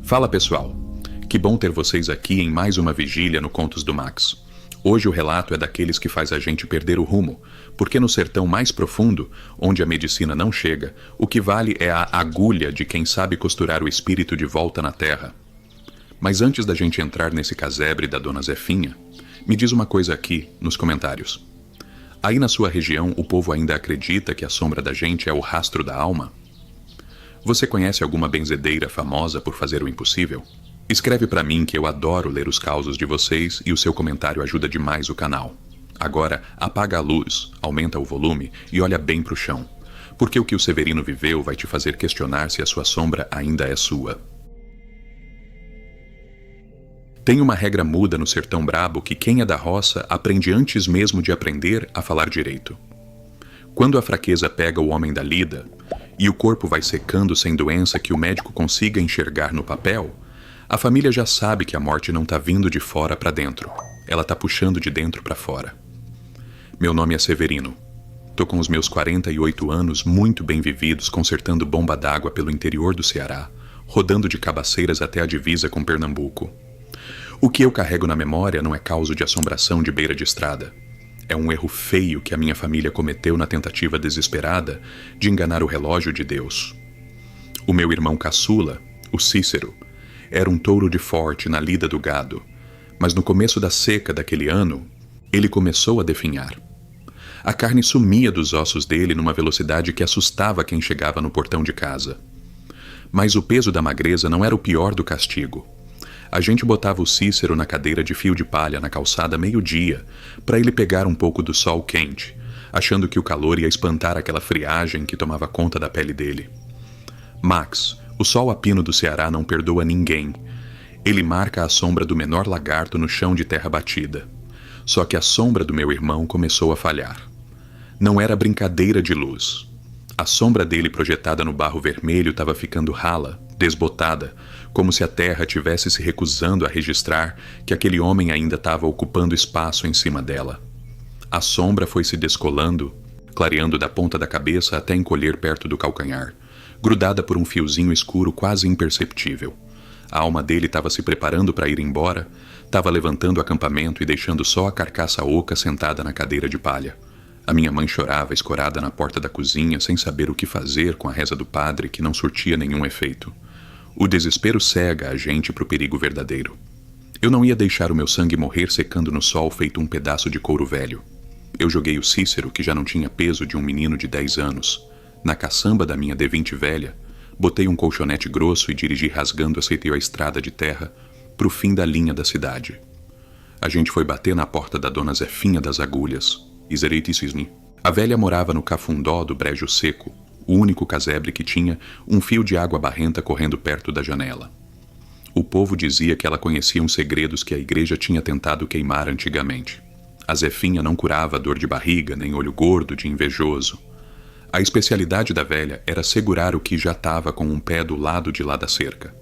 Fala pessoal, que bom ter vocês aqui em mais uma vigília no Contos do Max. Hoje o relato é daqueles que faz a gente perder o rumo, porque no sertão mais profundo, onde a medicina não chega, o que vale é a agulha de quem sabe costurar o espírito de volta na terra. Mas antes da gente entrar nesse casebre da Dona Zefinha, me diz uma coisa aqui nos comentários. Aí na sua região o povo ainda acredita que a sombra da gente é o rastro da alma? Você conhece alguma benzedeira famosa por fazer o impossível? Escreve pra mim que eu adoro ler os causos de vocês e o seu comentário ajuda demais o canal. Agora, apaga a luz, aumenta o volume e olha bem pro chão, porque o que o Severino viveu vai te fazer questionar se a sua sombra ainda é sua. Tem uma regra muda no sertão brabo que quem é da roça aprende antes mesmo de aprender a falar direito. Quando a fraqueza pega o homem da lida e o corpo vai secando sem doença que o médico consiga enxergar no papel, a família já sabe que a morte não tá vindo de fora para dentro, ela tá puxando de dentro para fora. Meu nome é Severino. Tô com os meus 48 anos muito bem vividos consertando bomba d'água pelo interior do Ceará, rodando de Cabaceiras até a divisa com Pernambuco. O que eu carrego na memória não é causa de assombração de beira de estrada. É um erro feio que a minha família cometeu na tentativa desesperada de enganar o relógio de Deus. O meu irmão caçula, o Cícero, era um touro de forte na lida do gado, mas no começo da seca daquele ano, ele começou a definhar. A carne sumia dos ossos dele numa velocidade que assustava quem chegava no portão de casa. Mas o peso da magreza não era o pior do castigo. A gente botava o Cícero na cadeira de fio de palha na calçada meio-dia, para ele pegar um pouco do sol quente, achando que o calor ia espantar aquela friagem que tomava conta da pele dele. Max, o sol a pino do Ceará não perdoa ninguém. Ele marca a sombra do menor lagarto no chão de terra batida. Só que a sombra do meu irmão começou a falhar. Não era brincadeira de luz. A sombra dele projetada no barro vermelho estava ficando rala, desbotada, como se a terra tivesse se recusando a registrar que aquele homem ainda estava ocupando espaço em cima dela. A sombra foi se descolando, clareando da ponta da cabeça até encolher perto do calcanhar, grudada por um fiozinho escuro quase imperceptível. A alma dele estava se preparando para ir embora, estava levantando o acampamento e deixando só a carcaça oca sentada na cadeira de palha. A minha mãe chorava escorada na porta da cozinha sem saber o que fazer com a reza do padre que não surtia nenhum efeito. O desespero cega a gente para o perigo verdadeiro. Eu não ia deixar o meu sangue morrer secando no sol feito um pedaço de couro velho. Eu joguei o Cícero, que já não tinha peso de um menino de 10 anos, na caçamba da minha D20 velha, botei um colchonete grosso e dirigi rasgando aceitei a estrada de terra pro fim da linha da cidade. A gente foi bater na porta da Dona Zefinha das Agulhas, Isereiticisni. A velha morava no cafundó do brejo seco, o único casebre que tinha um fio de água barrenta correndo perto da janela. O povo dizia que ela conhecia uns segredos que a igreja tinha tentado queimar antigamente. A Zefinha não curava dor de barriga nem olho gordo de invejoso. A especialidade da velha era segurar o que já estava com um pé do lado de lá da cerca.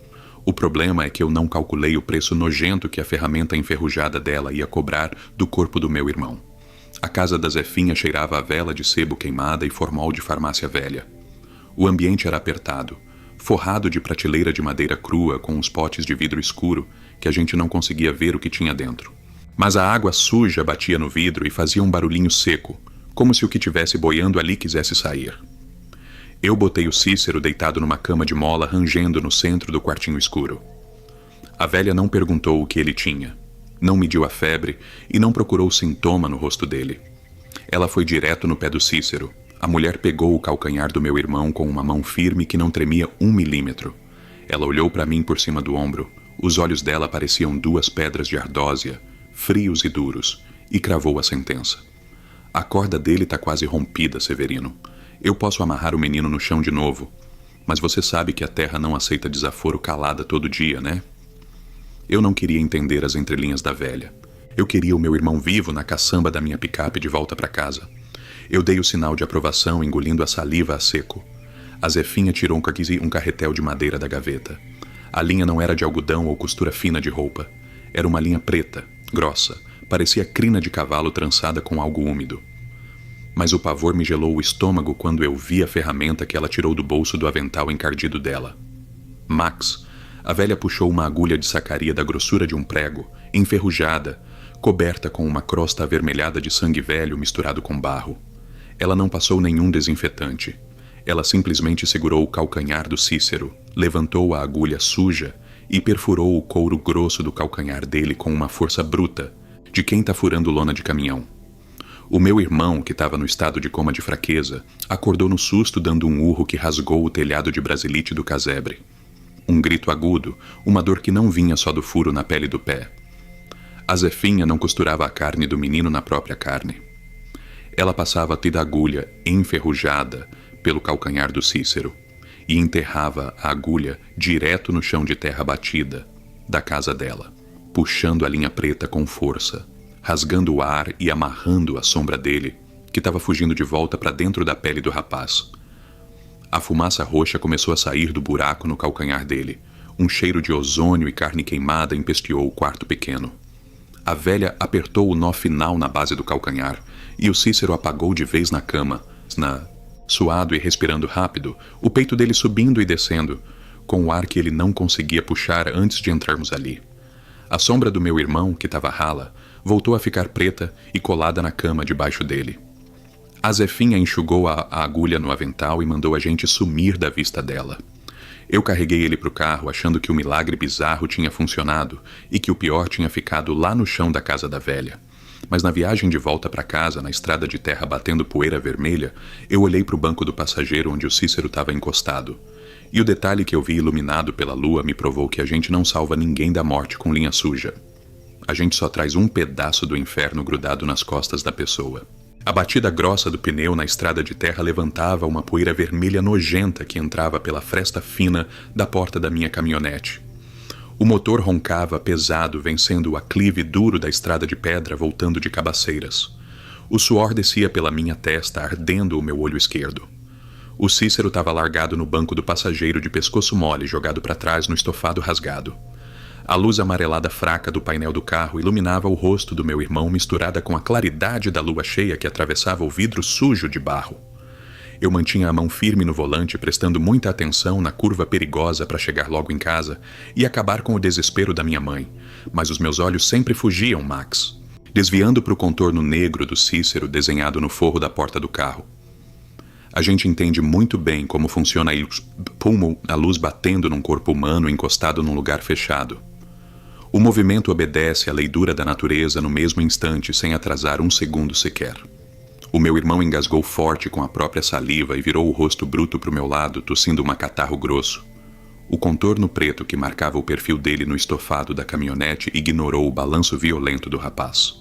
O problema é que eu não calculei o preço nojento que a ferramenta enferrujada dela ia cobrar do corpo do meu irmão. A casa da Zefinha cheirava a vela de sebo queimada e formol de farmácia velha. O ambiente era apertado, forrado de prateleira de madeira crua com uns potes de vidro escuro que a gente não conseguia ver o que tinha dentro. Mas a água suja batia no vidro e fazia um barulhinho seco, como se o que tivesse boiando ali quisesse sair. Eu botei o Cícero deitado numa cama de mola rangendo no centro do quartinho escuro. A velha não perguntou o que ele tinha, não mediu a febre e não procurou sintoma no rosto dele. Ela foi direto no pé do Cícero. A mulher pegou o calcanhar do meu irmão com uma mão firme que não tremia 1 milímetro. Ela olhou para mim por cima do ombro. Os olhos dela pareciam 2 pedras de ardósia, frios e duros, e cravou a sentença. A corda dele tá quase rompida, Severino. Eu posso amarrar o menino no chão de novo, mas você sabe que a terra não aceita desaforo calada todo dia, né? Eu não queria entender as entrelinhas da velha. Eu queria o meu irmão vivo na caçamba da minha picape de volta para casa. Eu dei o sinal de aprovação engolindo a saliva a seco. A Zefinha tirou um carretel de madeira da gaveta. A linha não era de algodão ou costura fina de roupa. Era uma linha preta, grossa, parecia crina de cavalo trançada com algo úmido. Mas o pavor me gelou o estômago quando eu vi a ferramenta que ela tirou do bolso do avental encardido dela. Max, A velha puxou uma agulha de sacaria da grossura de um prego, enferrujada, coberta com uma crosta avermelhada de sangue velho misturado com barro. Ela não passou nenhum desinfetante. Ela simplesmente segurou o calcanhar do Cícero, levantou a agulha suja e perfurou o couro grosso do calcanhar dele com uma força bruta, de quem tá furando lona de caminhão. O meu irmão, que estava no estado de coma de fraqueza, acordou no susto dando um urro que rasgou o telhado de brasilite do casebre. Um grito agudo, uma dor que não vinha só do furo na pele do pé. A Zefinha não costurava a carne do menino na própria carne. Ela passava a tida agulha, enferrujada, pelo calcanhar do Cícero, e enterrava a agulha direto no chão de terra batida da casa dela, puxando a linha preta com força, rasgando o ar e amarrando a sombra dele, que estava fugindo de volta para dentro da pele do rapaz. A fumaça roxa começou a sair do buraco no calcanhar dele. Um cheiro de ozônio e carne queimada empesteou o quarto pequeno. A velha apertou o nó final na base do calcanhar, e o Cícero apagou de vez na cama, suado e respirando rápido, o peito dele subindo e descendo, com o ar que ele não conseguia puxar antes de entrarmos ali. A sombra do meu irmão, que estava rala, voltou a ficar preta e colada na cama debaixo dele. A Zefinha enxugou a agulha no avental e mandou a gente sumir da vista dela. Eu carreguei ele para o carro, achando que o milagre bizarro tinha funcionado e que o pior tinha ficado lá no chão da casa da velha. Mas na viagem de volta para casa, na estrada de terra batendo poeira vermelha, eu olhei para o banco do passageiro onde o Cícero estava encostado. E o detalhe que eu vi iluminado pela lua me provou que a gente não salva ninguém da morte com linha suja. A gente só traz um pedaço do inferno grudado nas costas da pessoa. A batida grossa do pneu na estrada de terra levantava uma poeira vermelha nojenta que entrava pela fresta fina da porta da minha caminhonete. O motor roncava pesado, vencendo o aclive duro da estrada de pedra voltando de Cabaceiras. O suor descia pela minha testa, ardendo o meu olho esquerdo. O Cícero estava largado no banco do passageiro de pescoço mole, jogado para trás no estofado rasgado. A luz amarelada fraca do painel do carro iluminava o rosto do meu irmão misturada com a claridade da lua cheia que atravessava o vidro sujo de barro. Eu mantinha a mão firme no volante, prestando muita atenção na curva perigosa para chegar logo em casa e acabar com o desespero da minha mãe, mas os meus olhos sempre fugiam, Max, desviando para o contorno negro do Cícero desenhado no forro da porta do carro. A gente entende muito bem como funciona a luz batendo num corpo humano encostado num lugar fechado. O movimento obedece à lei dura da natureza no mesmo instante, sem atrasar um segundo sequer. O meu irmão engasgou forte com a própria saliva e virou o rosto bruto para o meu lado, tossindo um catarro grosso. O contorno preto que marcava o perfil dele no estofado da caminhonete ignorou o balanço violento do rapaz.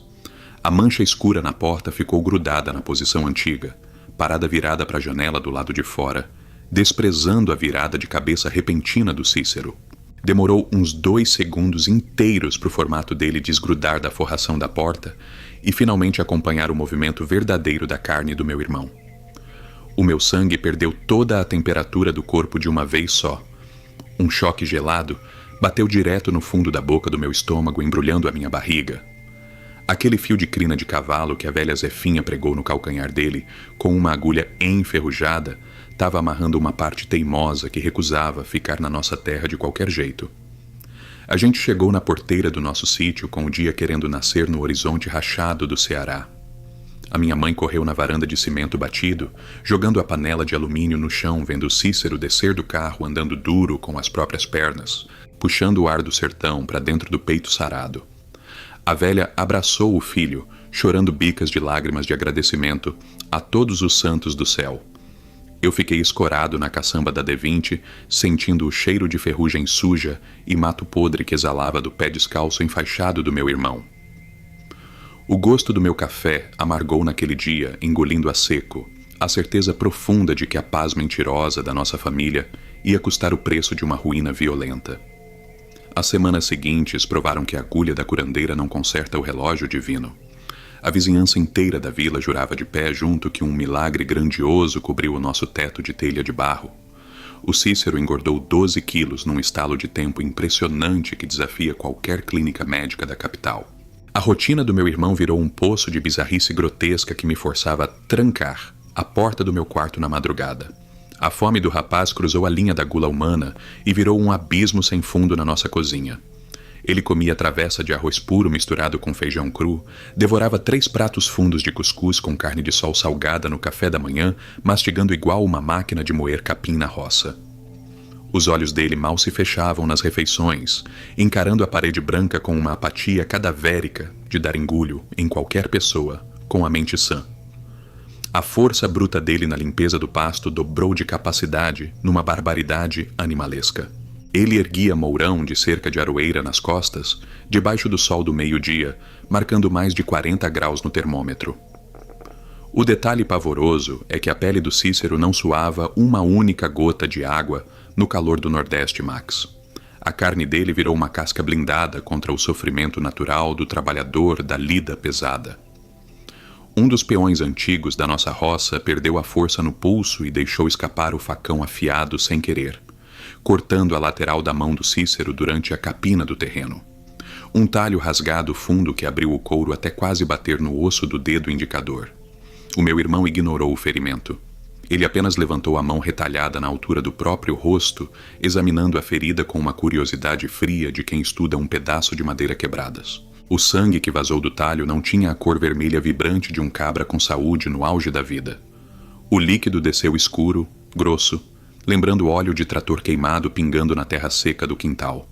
A mancha escura na porta ficou grudada na posição antiga, parada virada para a janela do lado de fora, desprezando a virada de cabeça repentina do Cícero. Demorou uns 2 segundos inteiros para o formato dele desgrudar da forração da porta e finalmente acompanhar o movimento verdadeiro da carne do meu irmão. O meu sangue perdeu toda a temperatura do corpo de uma vez só. Um choque gelado bateu direto no fundo da boca do meu estômago, embrulhando a minha barriga. Aquele fio de crina de cavalo que a velha Zefinha pregou no calcanhar dele, com uma agulha enferrujada, estava amarrando uma parte teimosa que recusava ficar na nossa terra de qualquer jeito. A gente chegou na porteira do nosso sítio com o dia querendo nascer no horizonte rachado do Ceará. A minha mãe correu na varanda de cimento batido, jogando a panela de alumínio no chão, vendo o Cícero descer do carro andando duro com as próprias pernas, puxando o ar do sertão para dentro do peito sarado. A velha abraçou o filho, chorando bicas de lágrimas de agradecimento a todos os santos do céu. Eu fiquei escorado na caçamba da D20, sentindo o cheiro de ferrugem suja e mato podre que exalava do pé descalço enfaixado do meu irmão. O gosto do meu café amargou naquele dia, engolindo a seco, a certeza profunda de que a paz mentirosa da nossa família ia custar o preço de uma ruína violenta. As semanas seguintes provaram que a agulha da curandeira não conserta o relógio divino. A vizinhança inteira da vila jurava de pé junto que um milagre grandioso cobriu o nosso teto de telha de barro. O Cícero engordou 12 quilos num estalo de tempo impressionante que desafia qualquer clínica médica da capital. A rotina do meu irmão virou um poço de bizarrice grotesca que me forçava a trancar a porta do meu quarto na madrugada, A fome do rapaz cruzou a linha da gula humana e virou um abismo sem fundo na nossa cozinha. Ele comia travessa de arroz puro misturado com feijão cru, devorava 3 pratos fundos de cuscuz com carne de sol salgada no café da manhã, mastigando igual uma máquina de moer capim na roça. Os olhos dele mal se fechavam nas refeições, encarando a parede branca com uma apatia cadavérica de dar engulho em qualquer pessoa, com a mente sã. A força bruta dele na limpeza do pasto dobrou de capacidade numa barbaridade animalesca. Ele erguia mourão de cerca de aroeira nas costas, debaixo do sol do meio-dia, marcando mais de 40 graus no termômetro. O detalhe pavoroso é que a pele do Cícero não suava uma única gota de água no calor do Nordeste, Max. A carne dele virou uma casca blindada contra o sofrimento natural do trabalhador da lida pesada. Um dos peões antigos da nossa roça perdeu a força no pulso e deixou escapar o facão afiado sem querer, cortando a lateral da mão do Cícero durante a capina do terreno. Um talho rasgado fundo que abriu o couro até quase bater no osso do dedo indicador. O meu irmão ignorou o ferimento. Ele apenas levantou a mão retalhada na altura do próprio rosto, examinando a ferida com uma curiosidade fria de quem estuda um pedaço de madeira quebradas. O sangue que vazou do talho não tinha a cor vermelha vibrante de um cabra com saúde no auge da vida. O líquido desceu escuro, grosso, lembrando óleo de trator queimado pingando na terra seca do quintal.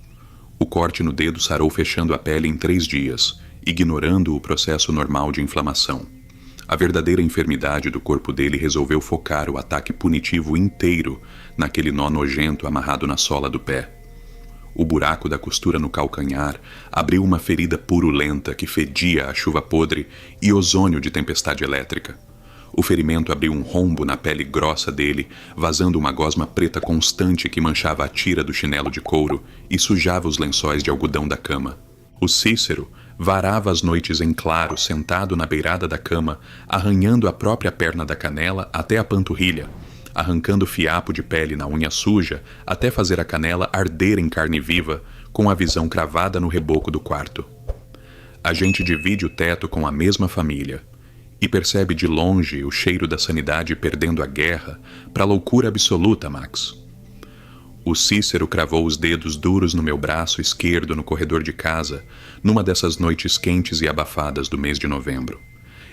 O corte no dedo sarou fechando a pele em 3 dias, ignorando o processo normal de inflamação. A verdadeira enfermidade do corpo dele resolveu focar o ataque punitivo inteiro naquele nó nojento amarrado na sola do pé. O buraco da costura no calcanhar abriu uma ferida purulenta que fedia a chuva podre e ozônio de tempestade elétrica. O ferimento abriu um rombo na pele grossa dele, vazando uma gosma preta constante que manchava a tira do chinelo de couro e sujava os lençóis de algodão da cama. O Cícero varava as noites em claro, sentado na beirada da cama, arranhando a própria perna da canela até a panturrilha, arrancando fiapo de pele na unha suja até fazer a canela arder em carne viva, com a visão cravada no reboco do quarto. A gente divide o teto com a mesma família e percebe de longe o cheiro da sanidade perdendo a guerra para a loucura absoluta, Max. O Cícero cravou os dedos duros no meu braço esquerdo no corredor de casa, numa dessas noites quentes e abafadas do mês de novembro.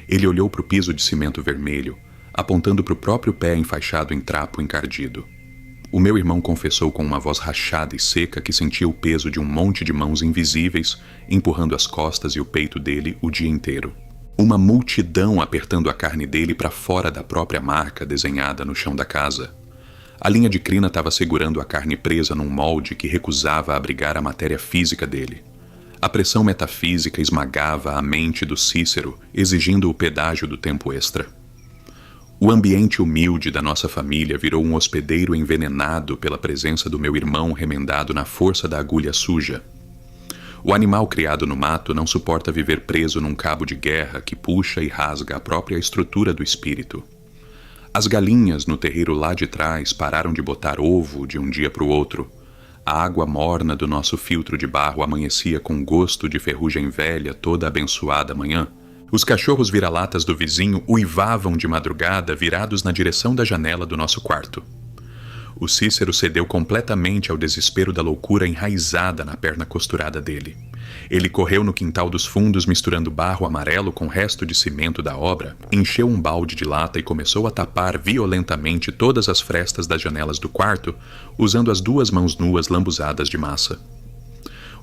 Ele olhou para o piso de cimento vermelho, apontando para o próprio pé enfaixado em trapo encardido. O meu irmão confessou com uma voz rachada e seca que sentia o peso de um monte de mãos invisíveis empurrando as costas e o peito dele o dia inteiro. Uma multidão apertando a carne dele para fora da própria marca desenhada no chão da casa. A linha de crina estava segurando a carne presa num molde que recusava abrigar a matéria física dele. A pressão metafísica esmagava a mente do Cícero, exigindo o pedágio do tempo extra. O ambiente humilde da nossa família virou um hospedeiro envenenado pela presença do meu irmão remendado na força da agulha suja. O animal criado no mato não suporta viver preso num cabo de guerra que puxa e rasga a própria estrutura do espírito. As galinhas no terreiro lá de trás pararam de botar ovo de um dia para o outro. A água morna do nosso filtro de barro amanhecia com gosto de ferrugem velha toda abençoada manhã. Os cachorros vira-latas do vizinho uivavam de madrugada virados na direção da janela do nosso quarto. O Cícero cedeu completamente ao desespero da loucura enraizada na perna costurada dele. Ele correu no quintal dos fundos misturando barro amarelo com o resto de cimento da obra, encheu um balde de lata e começou a tapar violentamente todas as frestas das janelas do quarto, usando as 2 mãos nuas lambuzadas de massa.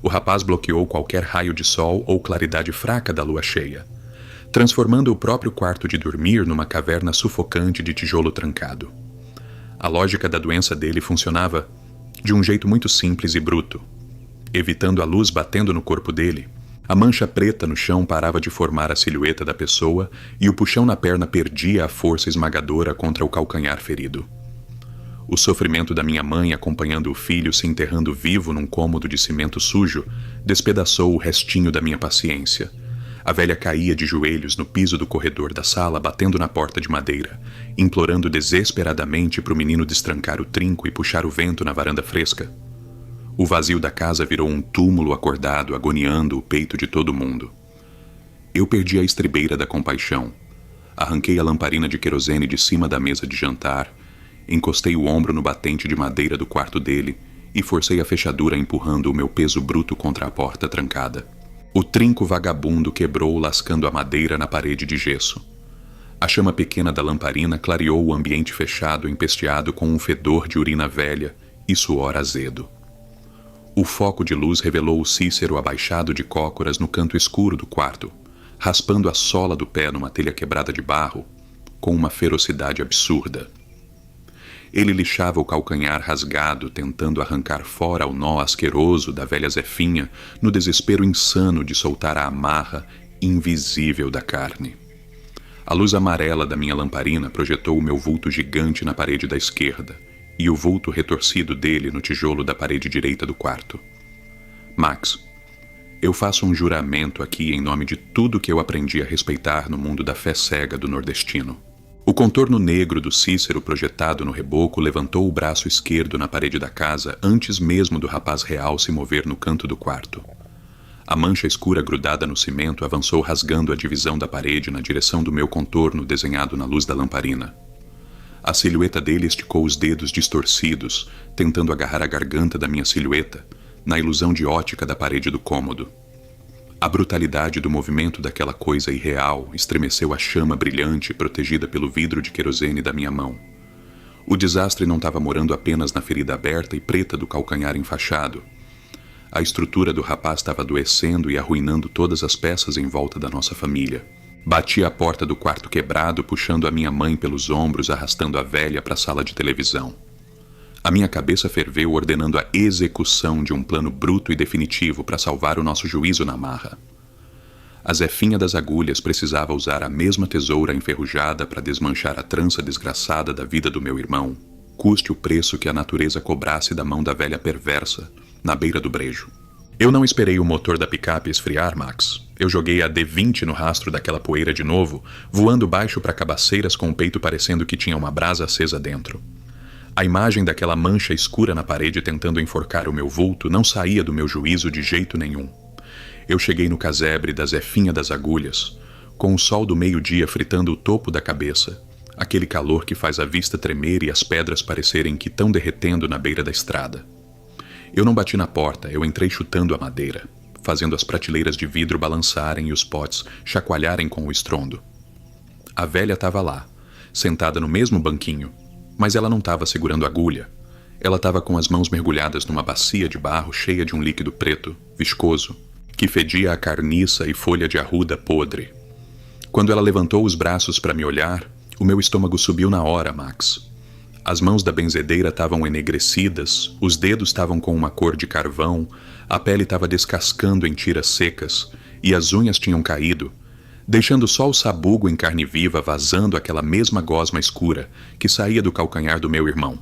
O rapaz bloqueou qualquer raio de sol ou claridade fraca da lua cheia, transformando o próprio quarto de dormir numa caverna sufocante de tijolo trancado. A lógica da doença dele funcionava de um jeito muito simples e bruto. Evitando a luz batendo no corpo dele, a mancha preta no chão parava de formar a silhueta da pessoa e o puxão na perna perdia a força esmagadora contra o calcanhar ferido. O sofrimento da minha mãe acompanhando o filho se enterrando vivo num cômodo de cimento sujo despedaçou o restinho da minha paciência. A velha caía de joelhos no piso do corredor da sala, batendo na porta de madeira, implorando desesperadamente para o menino destrancar o trinco e puxar o vento na varanda fresca. O vazio da casa virou um túmulo acordado, agoniando o peito de todo mundo. Eu perdi a estribeira da compaixão. Arranquei a lamparina de querosene de cima da mesa de jantar Encostei o ombro no batente de madeira do quarto dele e forcei a fechadura empurrando o meu peso bruto contra a porta trancada. O trinco vagabundo quebrou lascando a madeira na parede de gesso. A chama pequena da lamparina clareou o ambiente fechado empesteado com um fedor de urina velha e suor azedo. O foco de luz revelou o Cícero abaixado de cócoras no canto escuro do quarto, raspando a sola do pé numa telha quebrada de barro, com uma ferocidade absurda. Ele lixava o calcanhar rasgado, tentando arrancar fora o nó asqueroso da velha Zefinha, no desespero insano de soltar a amarra invisível da carne. A luz amarela da minha lamparina projetou o meu vulto gigante na parede da esquerda e o vulto retorcido dele no tijolo da parede direita do quarto. Max, eu faço um juramento aqui em nome de tudo que eu aprendi a respeitar no mundo da fé cega do nordestino. O contorno negro do Cícero projetado no reboco levantou o braço esquerdo na parede da casa antes mesmo do rapaz real se mover no canto do quarto. A mancha escura grudada no cimento avançou rasgando a divisão da parede na direção do meu contorno desenhado na luz da lamparina. A silhueta dele esticou os dedos distorcidos, tentando agarrar a garganta da minha silhueta, na ilusão de ótica da parede do cômodo. A brutalidade do movimento daquela coisa irreal estremeceu a chama brilhante protegida pelo vidro de querosene da minha mão. O desastre não estava morando apenas na ferida aberta e preta do calcanhar enfaixado. A estrutura do rapaz estava adoecendo e arruinando todas as peças em volta da nossa família. Bati a porta do quarto quebrado, puxando a minha mãe pelos ombros, arrastando a velha para a sala de televisão. A minha cabeça ferveu ordenando a execução de um plano bruto e definitivo para salvar o nosso juízo na marra. A Zefinha das agulhas precisava usar a mesma tesoura enferrujada para desmanchar a trança desgraçada da vida do meu irmão, custe o preço que a natureza cobrasse da mão da velha perversa, na beira do brejo. Eu não esperei o motor da picape esfriar, Max. Eu joguei a D20 no rastro daquela poeira de novo, voando baixo para cabaceiras com o peito parecendo que tinha uma brasa acesa dentro. A imagem daquela mancha escura na parede tentando enforcar o meu vulto não saía do meu juízo de jeito nenhum. Eu cheguei no casebre da Zefinha das agulhas, com o sol do meio-dia fritando o topo da cabeça, aquele calor que faz a vista tremer e as pedras parecerem que estão derretendo na beira da estrada. Eu não bati na porta, eu entrei chutando a madeira, fazendo as prateleiras de vidro balançarem e os potes chacoalharem com o estrondo. A velha estava lá, sentada no mesmo banquinho, mas ela não estava segurando agulha. Ela estava com as mãos mergulhadas numa bacia de barro cheia de um líquido preto, viscoso, que fedia a carniça e folha de arruda podre. Quando ela levantou os braços para me olhar, o meu estômago subiu na hora, Max. As mãos da benzedeira estavam enegrecidas, os dedos estavam com uma cor de carvão, a pele estava descascando em tiras secas e as unhas tinham caído, deixando só o sabugo em carne viva vazando aquela mesma gosma escura que saía do calcanhar do meu irmão.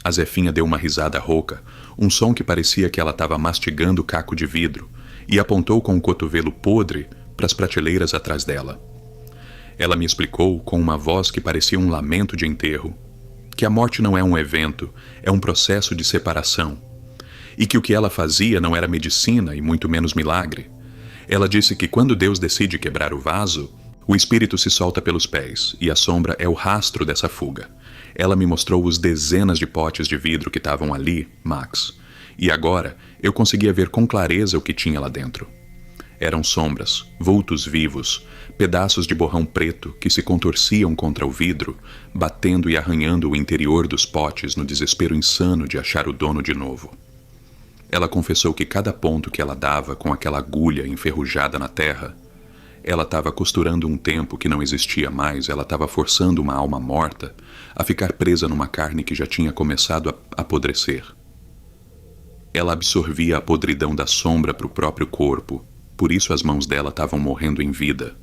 A Zefinha deu uma risada rouca, um som que parecia que ela estava mastigando caco de vidro, e apontou com o cotovelo podre para as prateleiras atrás dela. Ela me explicou com uma voz que parecia um lamento de enterro, que a morte não é um evento, é um processo de separação, e que o que ela fazia não era medicina e muito menos milagre. Ela disse que quando Deus decide quebrar o vaso, o espírito se solta pelos pés, e a sombra é o rastro dessa fuga. Ela me mostrou os dezenas de potes de vidro que estavam ali, Max, e agora eu conseguia ver com clareza o que tinha lá dentro. Eram sombras, vultos vivos, pedaços de borrão preto que se contorciam contra o vidro, batendo e arranhando o interior dos potes no desespero insano de achar o dono de novo. Ela confessou que cada ponto que ela dava com aquela agulha enferrujada na terra, ela estava costurando um tempo que não existia mais, ela estava forçando uma alma morta a ficar presa numa carne que já tinha começado a apodrecer. Ela absorvia a podridão da sombra para o próprio corpo, por isso as mãos dela estavam morrendo em vida.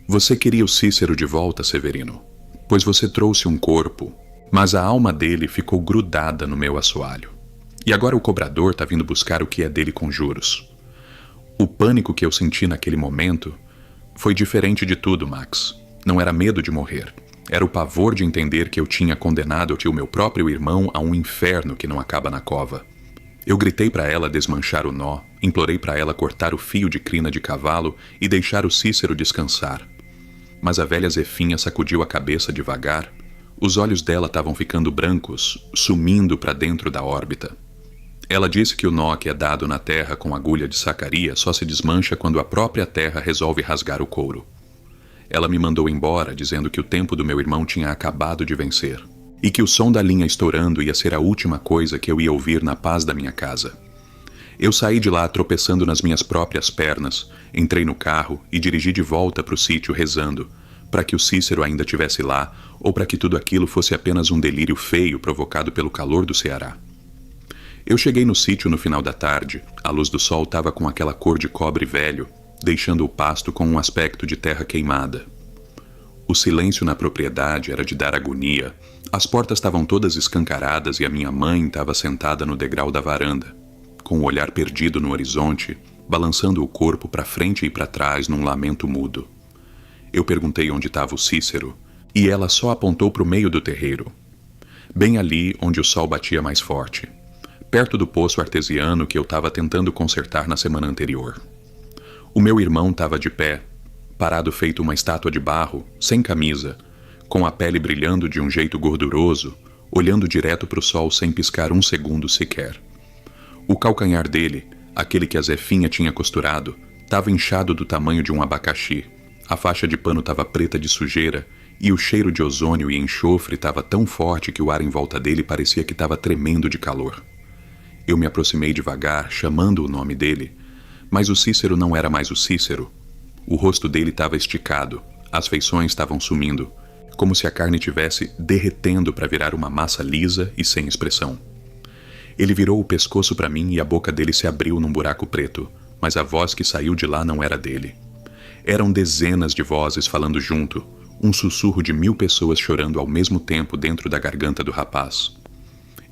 Você queria o Cícero de volta, Severino, pois você trouxe um corpo, mas a alma dele ficou grudada no meu assoalho. E agora o cobrador está vindo buscar o que é dele com juros. O pânico que eu senti naquele momento foi diferente de tudo, Max. Não era medo de morrer. Era o pavor de entender que eu tinha condenado o meu próprio irmão a um inferno que não acaba na cova. Eu gritei para ela desmanchar o nó, implorei para ela cortar o fio de crina de cavalo e deixar o Cícero descansar. Mas a velha Zefinha sacudiu a cabeça devagar, Os olhos dela estavam ficando brancos, sumindo para dentro da órbita. Ela disse que o nó que é dado na terra com agulha de sacaria só se desmancha quando a própria terra resolve rasgar o couro. Ela me mandou embora, dizendo que o tempo do meu irmão tinha acabado de vencer, e que o som da linha estourando ia ser a última coisa que eu ia ouvir na paz da minha casa. Eu saí de lá tropeçando nas minhas próprias pernas, entrei no carro e dirigi de volta para o sítio rezando, para que o Cícero ainda estivesse lá ou para que tudo aquilo fosse apenas um delírio feio provocado pelo calor do Ceará. Eu cheguei no sítio no final da tarde, a luz do sol estava com aquela cor de cobre velho, deixando o pasto com um aspecto de terra queimada. O silêncio na propriedade era de dar agonia, as portas estavam todas escancaradas e a minha mãe estava sentada no degrau da varanda, com o olhar perdido no horizonte, balançando o corpo para frente e para trás num lamento mudo. Eu perguntei onde estava o Cícero, e ela só apontou para o meio do terreiro, bem ali onde o sol batia mais forte, perto do poço artesiano que eu estava tentando consertar na semana anterior. O meu irmão estava de pé, parado feito uma estátua de barro, sem camisa, com a pele brilhando de um jeito gorduroso, olhando direto para o sol sem piscar um segundo sequer. O calcanhar dele, aquele que a Zefinha tinha costurado, estava inchado do tamanho de um abacaxi. A faixa de pano estava preta de sujeira e o cheiro de ozônio e enxofre estava tão forte que o ar em volta dele parecia que estava tremendo de calor. Eu me aproximei devagar, chamando o nome dele, mas o Cícero não era mais o Cícero. O rosto dele estava esticado, as feições estavam sumindo, como se a carne tivesse derretendo para virar uma massa lisa e sem expressão. Ele virou o pescoço para mim e a boca dele se abriu num buraco preto, mas a voz que saiu de lá não era dele. Eram dezenas de vozes falando junto, um sussurro de 1000 pessoas chorando ao mesmo tempo dentro da garganta do rapaz.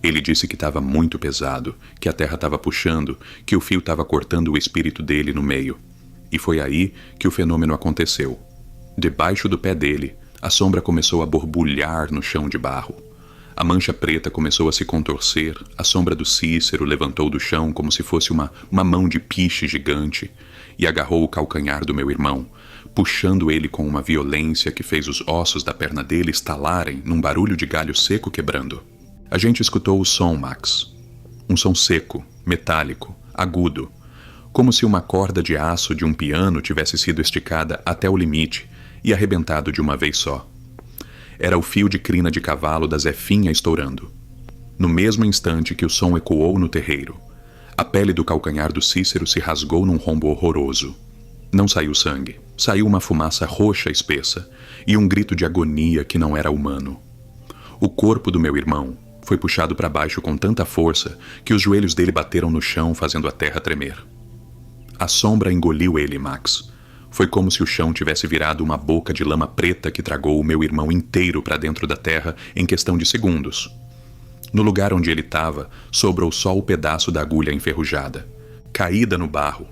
Ele disse que estava muito pesado, que a terra estava puxando, que o fio estava cortando o espírito dele no meio. E foi aí que o fenômeno aconteceu. Debaixo do pé dele, a sombra começou a borbulhar no chão de barro. A mancha preta começou a se contorcer, a sombra do Cícero levantou do chão como se fosse uma mão de piche gigante e agarrou o calcanhar do meu irmão, puxando ele com uma violência que fez os ossos da perna dele estalarem num barulho de galho seco quebrando. A gente escutou o som, Max. Um som seco, metálico, agudo, como se uma corda de aço de um piano tivesse sido esticada até o limite e arrebentado de uma vez só. Era o fio de crina de cavalo da Zefinha estourando. No mesmo instante que o som ecoou no terreiro, a pele do calcanhar do Cícero se rasgou num rombo horroroso. Não saiu sangue, saiu uma fumaça roxa espessa e um grito de agonia que não era humano. O corpo do meu irmão foi puxado para baixo com tanta força que os joelhos dele bateram no chão, fazendo a terra tremer. A sombra engoliu ele, Max. Foi como se o chão tivesse virado uma boca de lama preta que tragou o meu irmão inteiro para dentro da terra em questão de segundos. No lugar onde ele estava, sobrou só o pedaço da agulha enferrujada, caída no barro,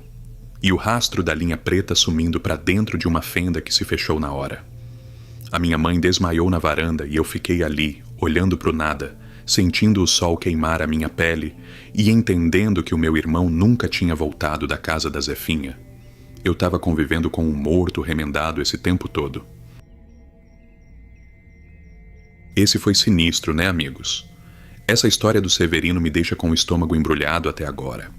e o rastro da linha preta sumindo para dentro de uma fenda que se fechou na hora. A minha mãe desmaiou na varanda e eu fiquei ali, olhando para o nada, sentindo o sol queimar a minha pele e entendendo que o meu irmão nunca tinha voltado da casa da Zefinha. Eu estava convivendo com um morto remendado esse tempo todo. Esse foi sinistro, né, amigos? Essa história do Severino me deixa com o estômago embrulhado até agora.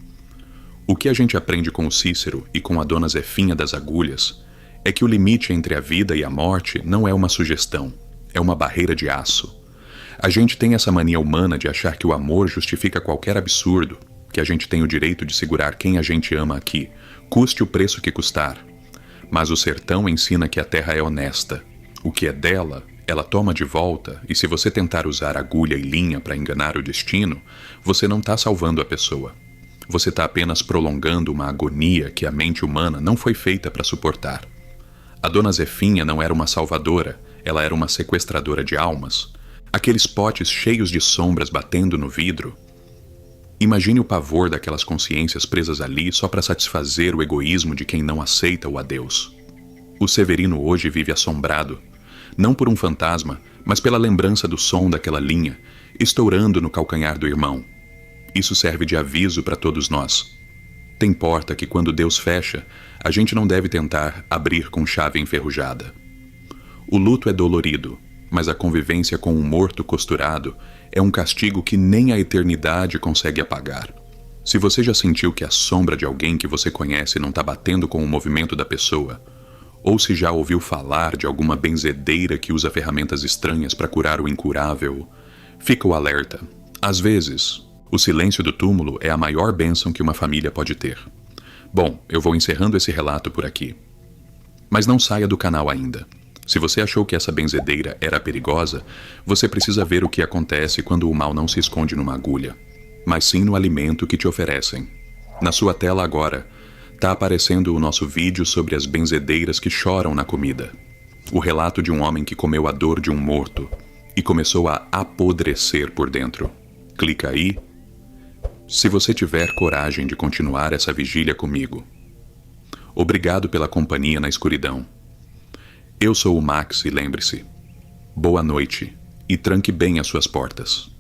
O que a gente aprende com o Cícero e com a dona Zefinha das Agulhas é que o limite entre a vida e a morte não é uma sugestão, é uma barreira de aço. A gente tem essa mania humana de achar que o amor justifica qualquer absurdo, que a gente tem o direito de segurar quem a gente ama aqui, custe o preço que custar. Mas o sertão ensina que a terra é honesta. O que é dela, ela toma de volta, e se você tentar usar agulha e linha para enganar o destino, você não está salvando a pessoa. Você está apenas prolongando uma agonia que a mente humana não foi feita para suportar. A dona Zefinha não era uma salvadora, ela era uma sequestradora de almas. Aqueles potes cheios de sombras batendo no vidro. Imagine o pavor daquelas consciências presas ali só para satisfazer o egoísmo de quem não aceita o adeus. O Severino hoje vive assombrado, não por um fantasma, mas pela lembrança do som daquela linha, estourando no calcanhar do irmão. Isso serve de aviso para todos nós. Tem porta que quando Deus fecha, a gente não deve tentar abrir com chave enferrujada. O luto é dolorido, mas a convivência com um morto costurado é um castigo que nem a eternidade consegue apagar. Se você já sentiu que a sombra de alguém que você conhece não está batendo com o movimento da pessoa, ou se já ouviu falar de alguma benzedeira que usa ferramentas estranhas para curar o incurável, fica o alerta. Às vezes, o silêncio do túmulo é a maior bênção que uma família pode ter. Bom, eu vou encerrando esse relato por aqui. Mas não saia do canal ainda. Se você achou que essa benzedeira era perigosa, você precisa ver o que acontece quando o mal não se esconde numa agulha, mas sim no alimento que te oferecem. Na sua tela agora, está aparecendo o nosso vídeo sobre as benzedeiras que choram na comida. O relato de um homem que comeu a dor de um morto e começou a apodrecer por dentro. Clica aí, se você tiver coragem de continuar essa vigília comigo. Obrigado pela companhia na escuridão. Eu sou o Max e lembre-se, boa noite e tranque bem as suas portas.